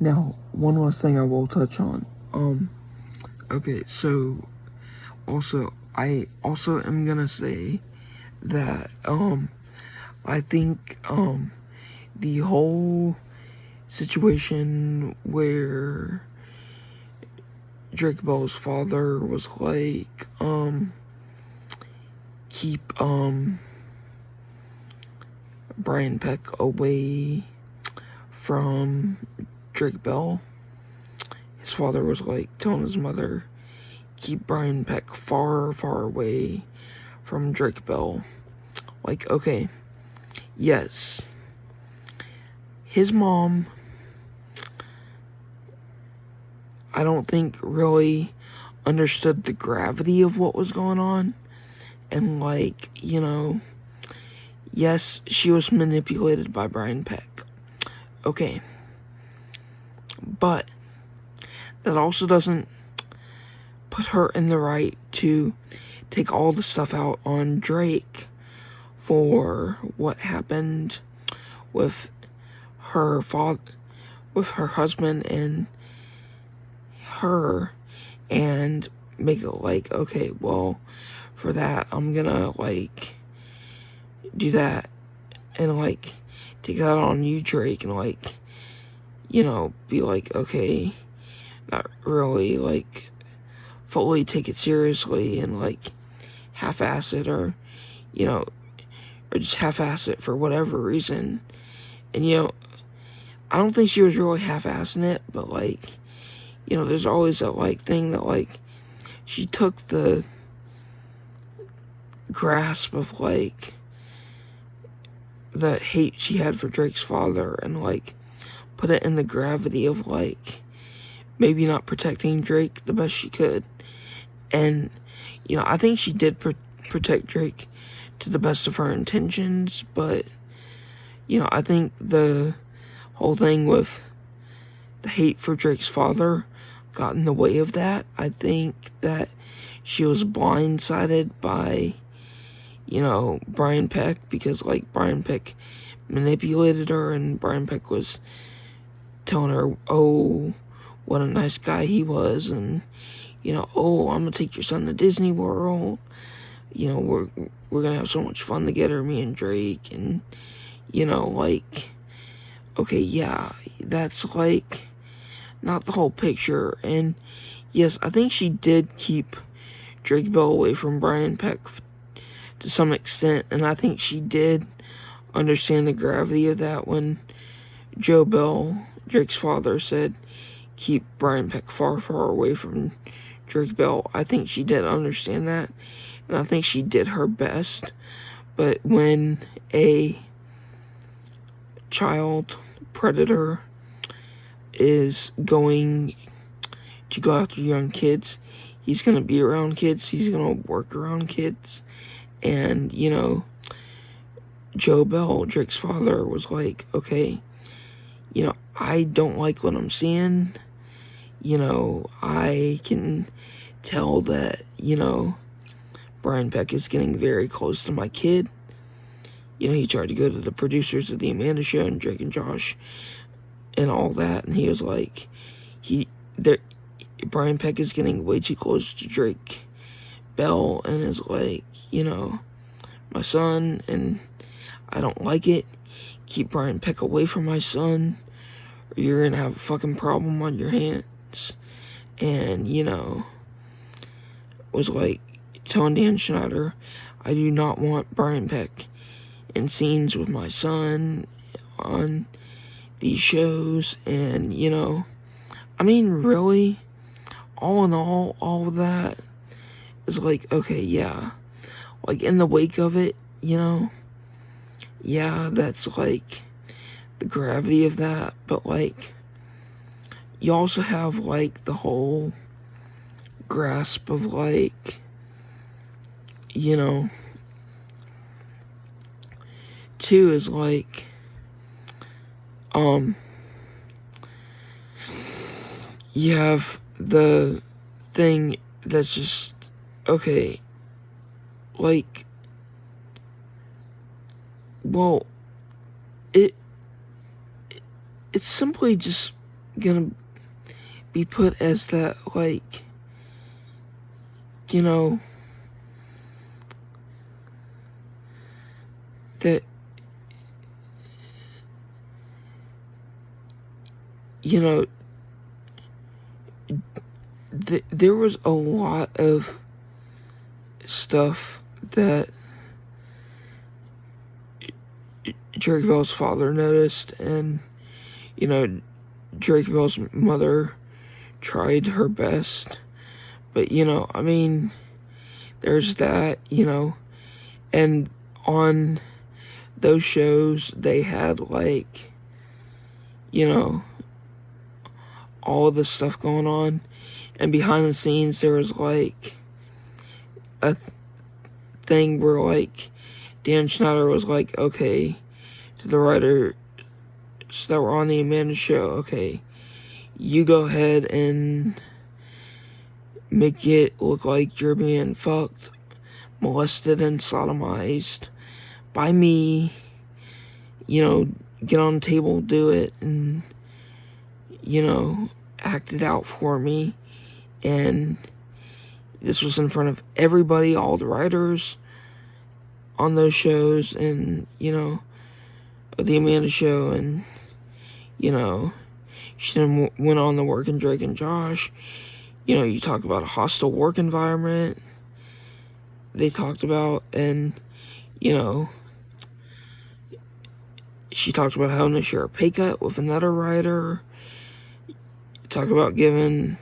Now, one last thing I will touch on. Okay, so I also am gonna say that, I think, the whole situation where Drake Bell's father was like, keep, Brian Peck away from Drake Bell. His father was like telling his mother, keep Brian Peck far, far away from Drake Bell. Like, okay, yes, his mom, I don't think really understood the gravity of what was going on. And like, yes, she was manipulated by Brian Peck. Okay. But that also doesn't put her in the right to take all the stuff out on Drake for what happened with her husband and her, and make it like, okay, well, for that, I'm gonna, like, do that, and, like, take that on you, Drake, and, like, be like, okay, not really, like, fully take it seriously, and, like, half-ass it, or just half-ass it for whatever reason. And, I don't think she was really half-assing it, but, like, there's always that, like, thing that, like, she took the grasp of, like, the hate she had for Drake's father and, like, put it in the gravity of, like, maybe not protecting Drake the best she could. And, I think she did protect Drake to the best of her intentions, but, I think the whole thing with the hate for Drake's father got in the way of that. I think that she was blindsided by, Brian Peck, because, like, Brian Peck manipulated her, and Brian Peck was telling her, oh, what a nice guy he was, and, oh, I'm gonna take your son to Disney World, we're gonna have so much fun together, me and Drake, and, like, okay, yeah, that's, like, not the whole picture. And yes, I think she did keep Drake Bell away from Brian Peck to some extent, and I think she did understand the gravity of that when Joe Bell, Drake's father, said, keep Brian Peck far, far away from Drake Bell. I think she did understand that, and I think she did her best. But when a child predator is going to go after young kids, he's going to be around kids, he's going to work around kids. And, Joe Bell, Drake's father, was like, okay, I don't like what I'm seeing. I can tell that, Brian Peck is getting very close to my kid. He tried to go to the producers of the Amanda Show and Drake and Josh and all that, and he was like, Brian Peck is getting way too close to Drake Bell, and is like, my son, and I don't like it. Keep Brian Peck away from my son, or you're gonna have a fucking problem on your hands. And, was like telling Dan Schneider, I do not want Brian Peck in scenes with my son on these shows. And, I mean, really, all in all of that is like, okay, yeah, like, in the wake of it, yeah, that's, like, the gravity of that, but, like, you also have, like, the whole grasp of, like, too, is, like, you have the thing that's just, okay, like, well, it's simply just gonna be put as that, like, you know, that, you know, there was a lot of stuff that Drake Bell's father noticed, and, you know, Drake Bell's mother tried her best, but, you know, I mean, there's that, you know, and on those shows, they had, like, you know, all of this stuff going on, and behind the scenes, there was, like, a thing where, like, Dan Schneider was like, okay, to the writers that were on the Amanda show, okay, you go ahead and make it look like you're being fucked, molested, and sodomized by me, you know, get on the table, do it, and, you know, act it out for me. And this was in front of everybody, all the writers on those shows, and, you know, the Amanda show, and, you know, she then went on to work in Drake and Josh. You know, you talk about a hostile work environment they talked about, and, you know, she talked about having to share a pay cut with another writer. Talk about giving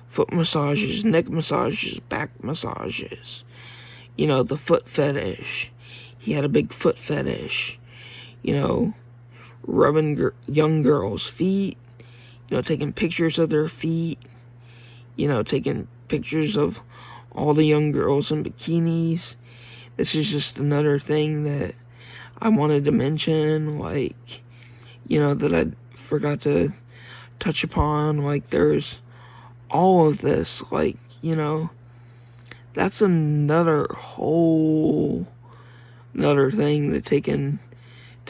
foot massages, neck massages, back massages. You know, the foot fetish. He had a big foot fetish. You know, rubbing young girls' feet. You know, taking pictures of their feet. You know, taking pictures of all the young girls in bikinis. This is just another thing that I wanted to mention, like, you know, that I forgot to touch upon. Like, there's all of this, like, you know, that's another thing to take into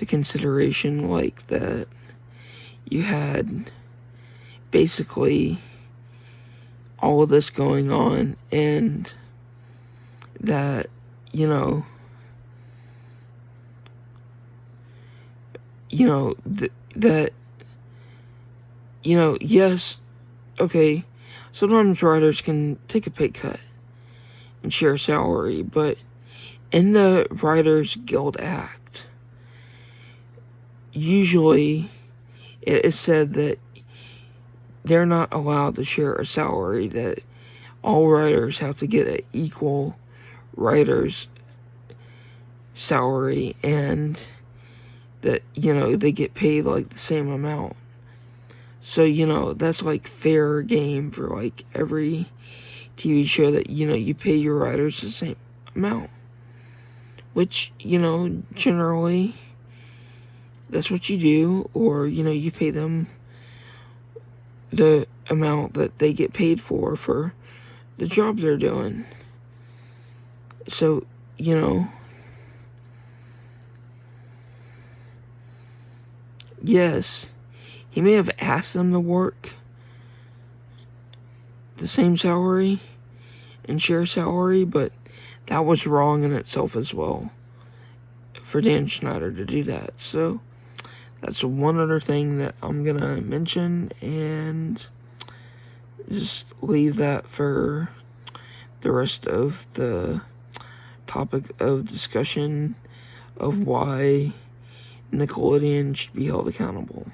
consideration, like, that you had basically all of this going on, and that, you know, that, you know, yes, okay, sometimes writers can take a pay cut and share salary, but in the Writers Guild Act, usually it is said that they're not allowed to share a salary, that all writers have to get an equal writer's salary, and that, you know, they get paid, like, the same amount. So, you know, that's, like, fair game for, like, every TV show, that, you know, you pay your writers the same amount. Which, you know, generally, that's what you do. Or, you know, you pay them the amount that they get paid for the job they're doing. So, you know, yes, he may have asked them to work the same salary and share salary, but that was wrong in itself as well for Dan Schneider to do that. So that's one other thing that I'm gonna mention, and just leave that for the rest of the topic of discussion of why Nickelodeon should be held accountable.